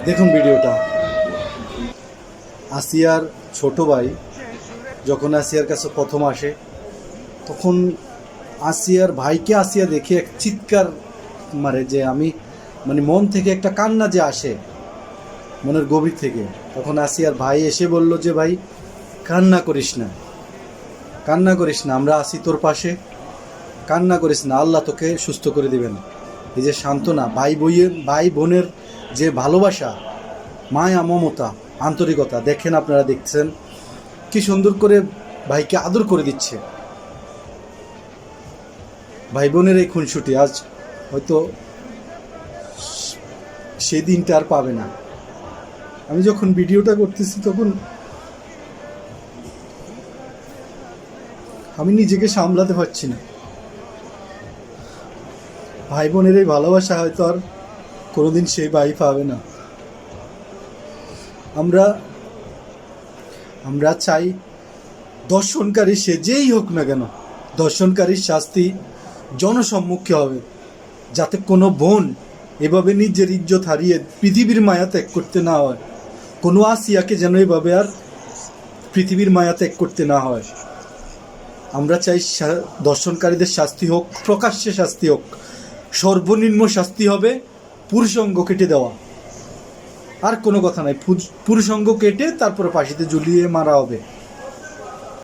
দেখুন ভিডিওটা। আসিয়ার ছোট ভাই যখন আসিয়ার কাছে প্রথম আসে, তখন আসিয়ার ভাইকে আসিয়া দেখে এক চিৎকার মারে, যে আমি মন থেকে একটা কান্না যে আসে মনের গভীর থেকে। তখন আসিয়ার ভাই এসে বলল যে ভাই কান্না করিস না, কান্না করিস না, আমরা আসি তোর পাশে, কান্না করিস না, আল্লাহ তোকে সুস্থ করে দিবেন। এই যে সান্ত্বনা, ভাই বোনের যে ভালোবাসা, মায়া, মমতা, আন্তরিকতা, দেখেন, আপনারা দেখছেন কি সুন্দর করে ভাইকে আদর করে দিচ্ছে। ভাই বোনের এই খুনসুটি আজ হয়তো সেই দিনটা আর পাবে না। আমি যখন ভিডিওটা করতেছি তখন আমি নিজেকে সামলাতে পারছি না। ভাই বোনের এই ভালোবাসা হয়তো আর কোনোদিন সেই ভাই পাবে না। আমরা চাই দর্শনকারী সে যেই হোক না কেন, দর্শনকারীর শাস্তি জনসম্মুখে হবে, যাতে কোনো বোন এভাবে নিজের ইজ্জত হারিয়ে পৃথিবীর মায়া ত্যাগ করতে না হয়। কোনো আসিয়াকে যেন এভাবে আর পৃথিবীর মায়া ত্যাগ করতে না হয়। আমরা চাই দর্শনকারীদের শাস্তি হোক, প্রকাশ্যে শাস্তি হোক, সর্বনিম্ন শাস্তি হবে পুরুষাঙ্গ কেটে দেওয়া। আর কোনো কথা নাই, পুরুষাঙ্গ কেটে তারপরে ফাঁসিতে ঝুলিয়ে মারা হবে।